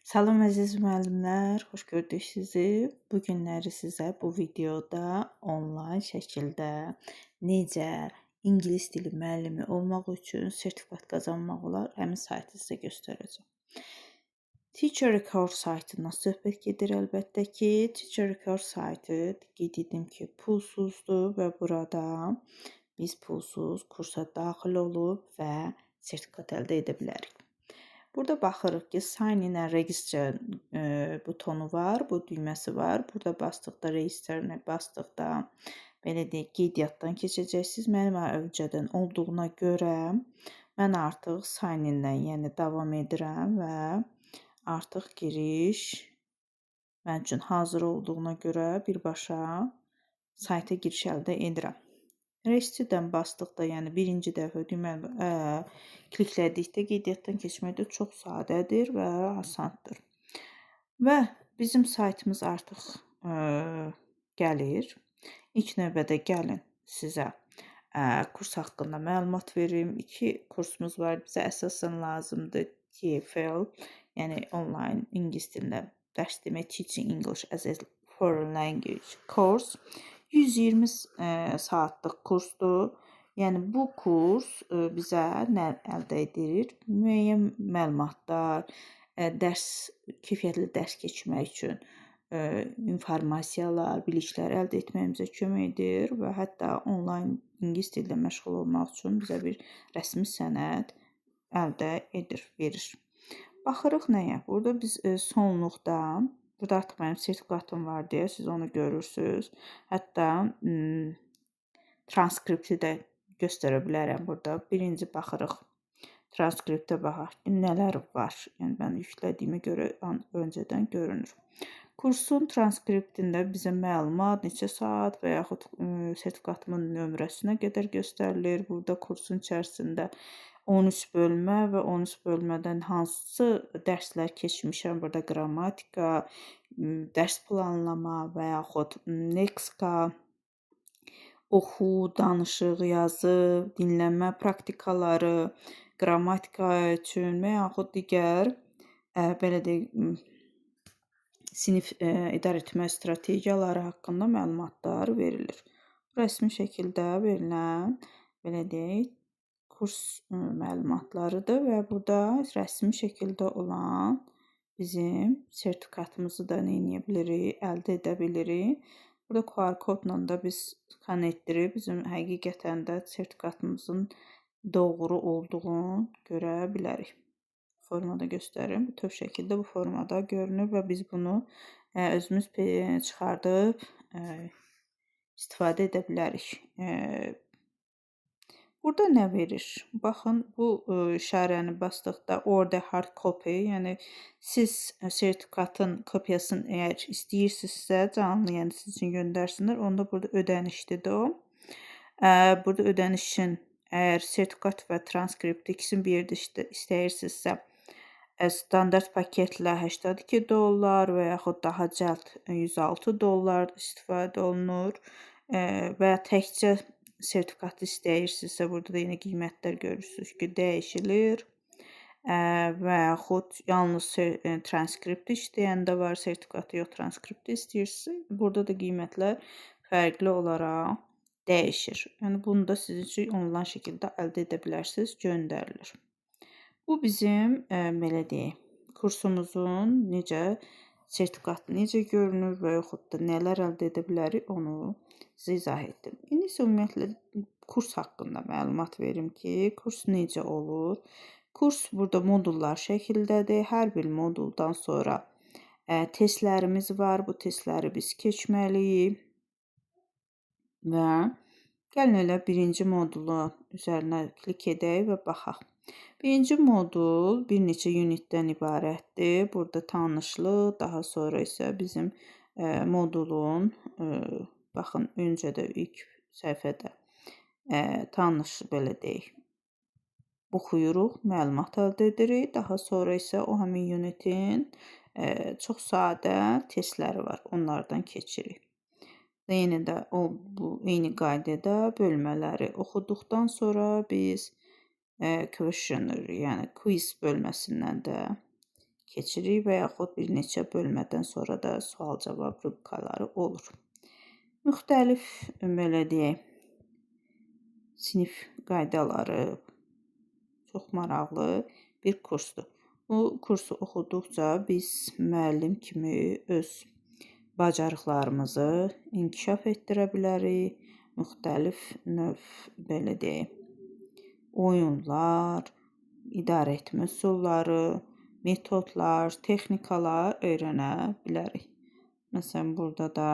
Salam əziz müəllimlər, xoş gördük sizi. Bu günləri sizə bu videoda onlayn şəkildə necə ingilis dili müəllimi olmaq üçün sertifikat qazanmaq olar, həmin saytı sizə göstərəcəm. Teacher Record saytından söhbət gedir əlbəttə ki. Teacher Record saytı qeyd edim ki, pulsuzdur və burada biz pulsuz kursa daxil olub və sertifikat əldə edə bilərik. Burada baxırıq ki, Sign in and Register butonu var, bu düyməsi var. Burada basdıqda, registerə basdıqda, belə deyək, qeydiyyatdan keçəcəksiniz. Mənim öncədən olduğuna görə mən artıq Sign in-dən, yəni davam edirəm və artıq giriş mənim üçün hazır olduğuna görə birbaşa sayta giriş əldə edirəm. Registerdən basdıqda, yəni birinci dəfə deməli, kliklədikdə qeydiyyatdan keçmək də çox sadədir və asandır. Və bizim saytımız artıq gəlir. İlk növbədə gəlin sizə kurs haqqında məlumat verim. 2 kursumuz var. Bizə əsasən lazımdır TEFL, yəni onlayn ingilis dilində dərs demək, Teaching English as a Foreign Language course. 120 saatlıq kursdur. Yəni bu kurs bizə nə əldə edir? Müəyyən məlumatlar, keyfiyyətli dərs keçmək üçün informasiyalar, biliklər əldə etməyimizə kömək edir və hətta onlayn ingilis dilində məşğul olmaq üçün bizə bir rəsmi sənəd əldə verir. Baxırıq nəyə? Burada biz sonluqda, burada artıq mənim sertifikatım var deyə siz onu görürsünüz. Hətta transkripti də göstərə bilərəm burada. Birinci baxırıq, transkriptə baxaq ki, nələr var. Yəni mən yüklədiyimə görə öncədən görünür. Kursun transkriptində bizə məlumat, neçə saat və yaxud sertifikatımın nömrəsinə qədər göstərilir. Burada kursun içərisində 13 bölmə və 13 bölmədən hansı dərslər keçmişəm. Burada qrammatika, dərs planlama və yaxud Nexka, oxu, danışıq, yazı, dinlənmə praktikaları, qrammatika üçün və yaxud digər belə deyək, sinif idarə etmə strategiyaları haqqında məlumatlar verilir. Rəsmi şəkildə verilən, belə deyək, kurs məlumatlarıdır və burada rəsmi şəkildə olan bizim sertifikatımızı da nə edə bilirik, əldə edə bilirik. Burada QR kodla da biz skan etdirib bizim həqiqətən də sertifikatımızın doğru olduğunu görə bilərik. Formada göstərim. Bütöv şəkildə bu formada görünür və biz bunu özümüz çıxardıb istifadə edə bilərik. Burada nə verir? Baxın, bu işarəni basdıqda order hard copy, yəni siz sertifikatın kopyasını əgər istəyirsinizsə, canlı, yəni siz üçün göndərsinlər, onda burada ödənişlidir o. Burada ödənişin əgər sertifikat və transkript ikisini bir yerdə istəyirsinizsə, standart paketlə $82 və yaxud daha cəld $106 istifadə olunur və ya təkcə sertifikatı istəyirsinizsə, burada da yenə qiymətlər görürsünüz ki, dəyişilir və yaxud yalnız transkripti istəyəndə var, sertifikatı yox, transkripti istəyirsinizsə, burada da qiymətlər fərqli olaraq dəyişir. Yəni bunu da siz üçün onlayn şəkildə əldə edə bilərsiniz, göndərilir. Bu bizim, belə deyək, kursumuzun sertifikatı necə görünür və yaxud da nələr əldə edə bilərik, onu sizə izah etdim. İndi isə ümumiyyətlə kurs haqqında məlumat verim ki, kurs necə olur. Kurs burada modullar şəkildədir. Hər bir moduldan sonra testlərimiz var. Bu testləri biz keçməliyik və gəlin elə birinci modulun üzərinə klik edək və baxaq. Birinci modul bir neçə unitdən ibarətdir. Burada tanışlıq, daha sonra isə bizim modulun, baxın, öncədə ilk səhifədə tanış, belə deyək, oxuyuruq, məlumat əldə edirik. Daha sonra isə o həmin unitin çox sadə testləri var, onlardan keçirik. Yenə də bu eyni qaydada bölmələri oxuduqdan sonra biz questionnaire, yəni quiz bölməsindən də keçirik və yaxud bir neçə bölmədən sonra da sual-cavab rubrikaları olur. Müxtəlif, belə deyək, sinif qaydaları çox maraqlı bir kursdur. Bu kursu oxuduqca biz müəllim kimi öz bacarıqlarımızı inkişaf etdirə bilərik. Müxtəlif növ, belə deyək, oyunlar, idarə etmə üsulları, metodlar, texnikalar öyrənə bilərik. Məsələn, burada da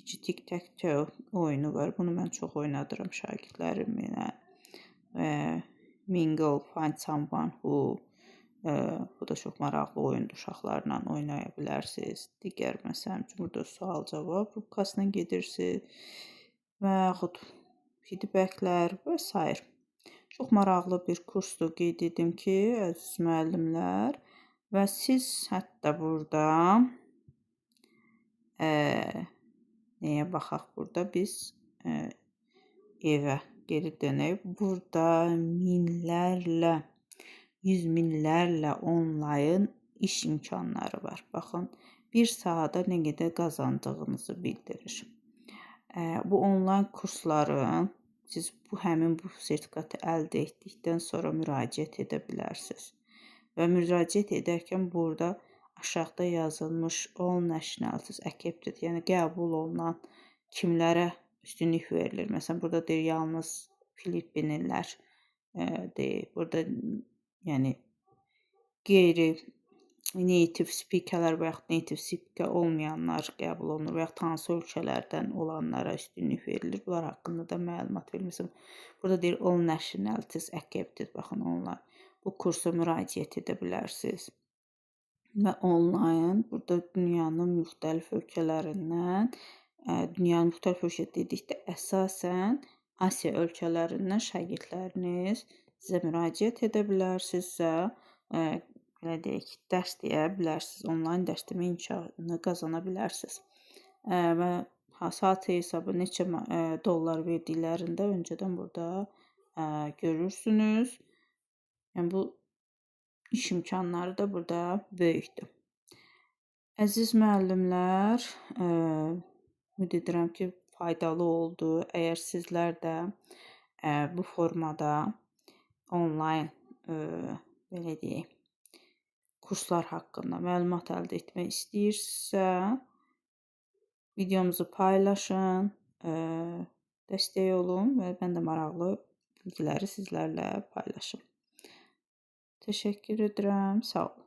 Tic-Tac-Toe oyunu var. Bunu mən çox oynadıram şagirdlərimlə. Mingle, Find Someone Who. Bu da çox maraqlı oyundur. Uşaqlarla oynaya bilərsiniz. Digər, məsələn, burada sual-cavab rubrikasına gedirsiniz və yaxud feedbacklər və s. Çox maraqlı bir kursdur, qeyd edim ki, əziz müəllimlər, və siz hətta burada nəyə baxaq, burada biz evə geri dönək. Burada minlərlə, yüz minlərlə onlayn iş imkanları var. Baxın, bir saata nə qədər qazandığınızı bildirir. Bu onlayn kursların siz həmin bu sertifikatı əldə etdikdən sonra müraciət edə bilərsiniz. Və müraciət edərkən burada aşağıda yazılmış all nationalities accepted, yəni qəbul olunan kimlərə üstünlük verilir. Məsələn, burada deyir yalnız Filippinlilər deyir. Burada yəni qeyri native speakerlər və yaxud native speaker olmayanlar qəbul olunur və yaxud hansı ölkələrdən olanlara üstünlük verilir. Bunlar haqqında da məlumat verilmişdir. Burada deyir all nationalities accepted. Baxın, onlar bu kursa müraciət edə bilərsiniz. Və onlayn burada dünyanın müxtəlif ölkələrindən, dünyanın müxtəlif ölkə dedikdə əsasən Asiya ölkələrindən şagirdləriniz sizə müraciət edə bilərsinizsə, belə deyək ki, dərs deyə bilərsiniz, onlayn dərs demə imkanını qazana bilərsiniz. Və saat hesabı neçə dollar verdiklərində öncədən burada görürsünüz. Yəni, bu iş imkanları da burada böyükdür. Əziz müəllimlər, ümid edirəm ki, faydalı oldu. Əgər sizlər də bu formada onlayn, belə deyək, kurslar haqqında məlumat əldə etmək istəyirsinizsə, videomuzu paylaşın, dəstək olun və mən də maraqlı bilgiləri sizlərlə paylaşım. Təşəkkür edirəm, sağ olun.